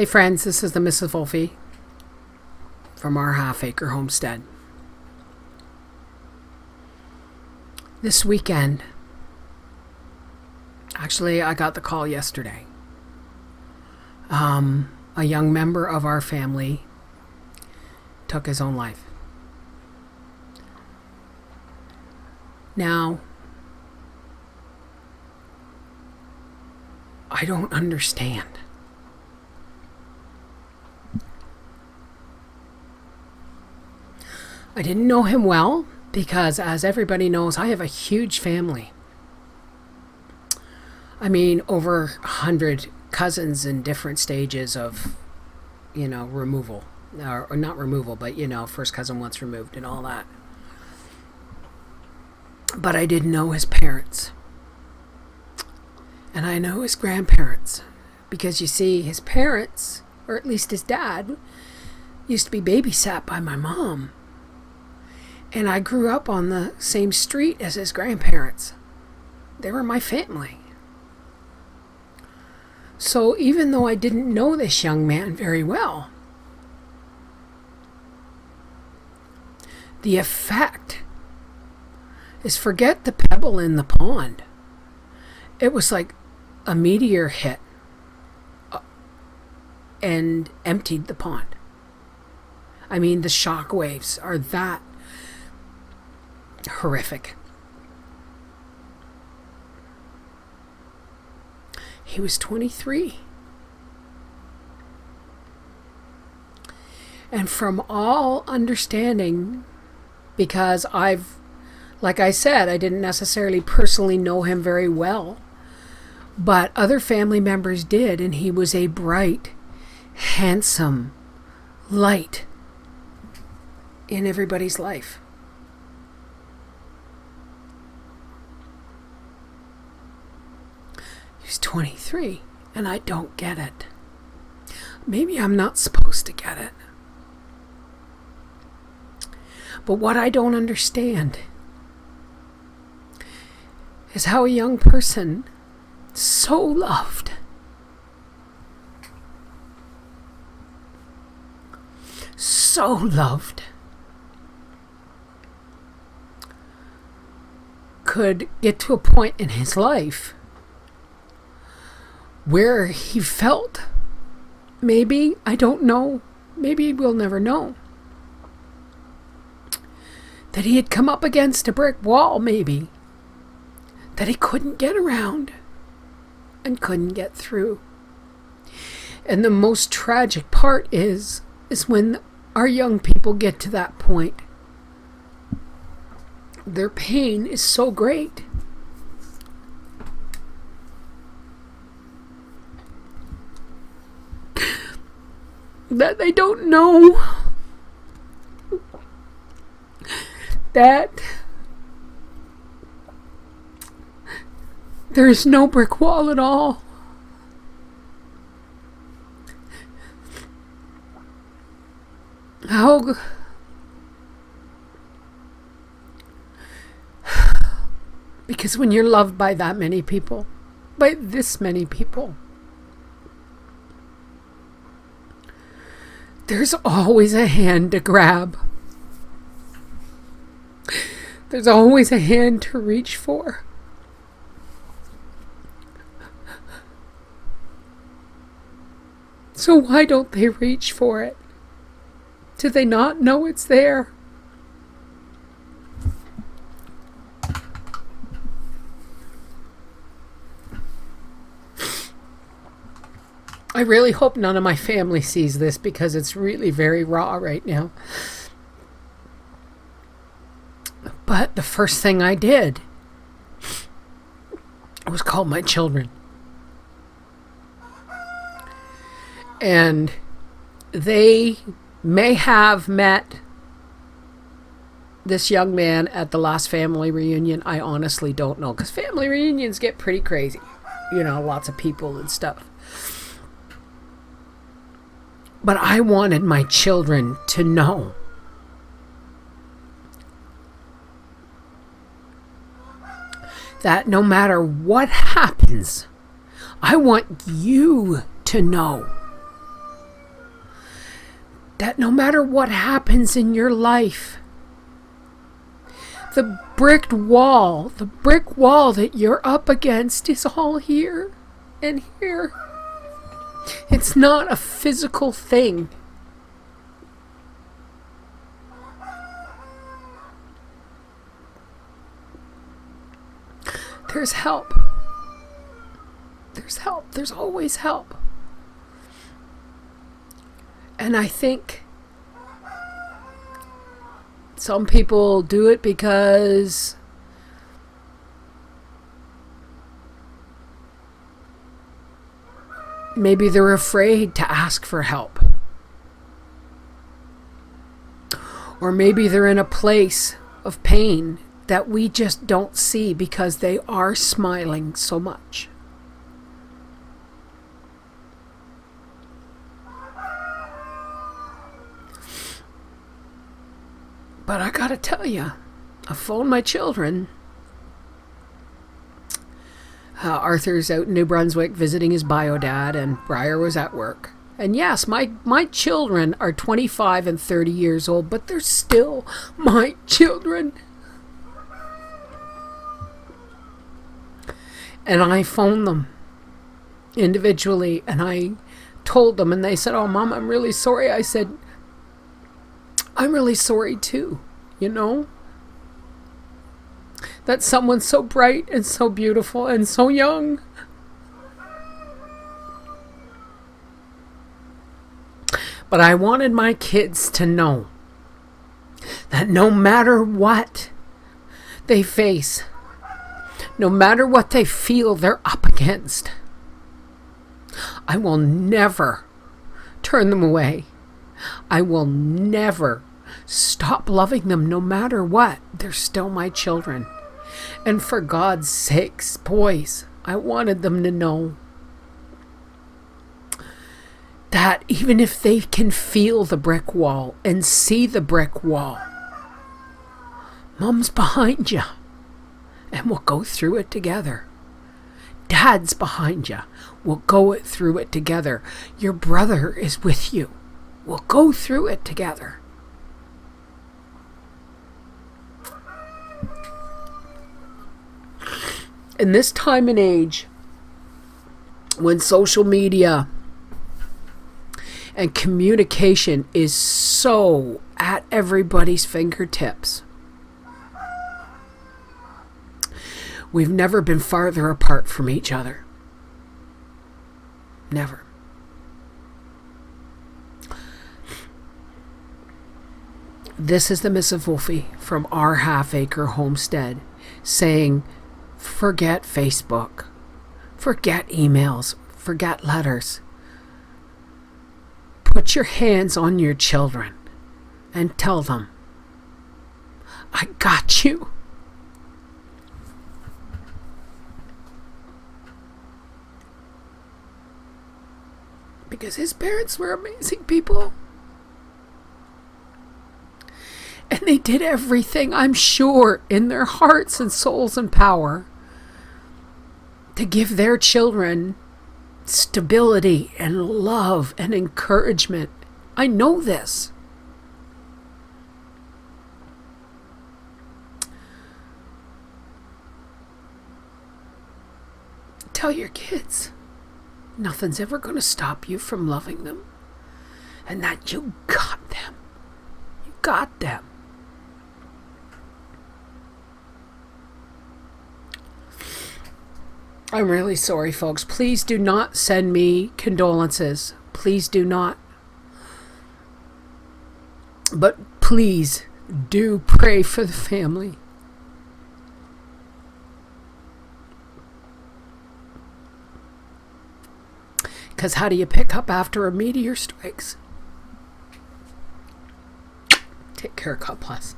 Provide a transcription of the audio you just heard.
Hey friends, this is the Mrs. Wolfie from our half-acre homestead. This weekend, actually I got the call yesterday. A young member of our family took his own life. Now, I don't understand. I didn't know him well because, as everybody knows, I have a huge family. I mean, over 100 cousins in different stages of, removal. Or not removal, but, first cousin once removed and all that. But I didn't know his parents. And I know his grandparents. Because, you see, his parents, or at least his dad, used to be babysat by my mom. And I grew up on the same street as his grandparents. They were my family. So even though I didn't know this young man very well, the effect is, forget the pebble in the pond. It was like a meteor hit and emptied the pond. I mean, the shock waves are that horrific. He was 23. And from all understanding, because like I said, I didn't necessarily personally know him very well, but other family members did, and he was a bright, handsome light in everybody's life. He's 23, and I don't get it. Maybe I'm not supposed to get it. But what I don't understand is how a young person so loved, could get to a point in his life where he felt, maybe, I don't know, maybe we'll never know, that he had come up against a brick wall, maybe, that he couldn't get around and couldn't get through. And the most tragic part is when our young people get to that point. Their pain is so great that they don't know that there's no brick wall at all. How because when you're loved by that many people, by this many people, there's always a hand to grab. There's always a hand to reach for. So why don't they reach for it? Do they not know it's there? I really hope none of my family sees this, because it's really very raw right now. But the first thing I did was call my children. And they may have met this young man at the last family reunion. I honestly don't know, because family reunions get pretty crazy. Lots of people and stuff. But I wanted my children to know that no matter what happens, I want you to know that no matter what happens in your life, the brick wall that you're up against is all here and here. It's not a physical thing. There's help. There's help. There's always help. And I think some people do it because maybe they're afraid to ask for help. Or maybe they're in a place of pain that we just don't see because they are smiling so much. But I gotta tell you, I phoned my children. Arthur's out in New Brunswick visiting his bio dad, and Briar was at work. And yes, my children are 25 and 30 years old, but they're still my children. And I phoned them individually, and I told them, and they said, "Oh, Mom, I'm really sorry." I said, "I'm really sorry too, you know, that someone so bright and so beautiful and so young but I wanted my kids to know that no matter what they face, no matter what they feel they're up against, I will never turn them away. I will never stop loving them no matter what. They're still my children. And for God's sakes, boys, I wanted them to know that even if they can feel the brick wall and see the brick wall, Mom's behind you and we'll go through it together. Dad's behind you. We'll go through it together. Your brother is with you. We'll go through it together. In this time and age, when social media and communication is so at everybody's fingertips, we've never been farther apart from each other. Never. This is the Mrs. Wolfie from our half-acre homestead saying, forget Facebook, forget emails, forget letters. Put your hands on your children and tell them, I got you. Because his parents were amazing people. And they did everything, I'm sure, in their hearts and souls and power to give their children stability and love and encouragement. I know this. Tell your kids nothing's ever going to stop you from loving them, and that you got them. You got them. I'm really sorry, folks. Please do not send me condolences. Please do not. But please do pray for the family. Because how do you pick up after a meteor strikes? Take care. God bless.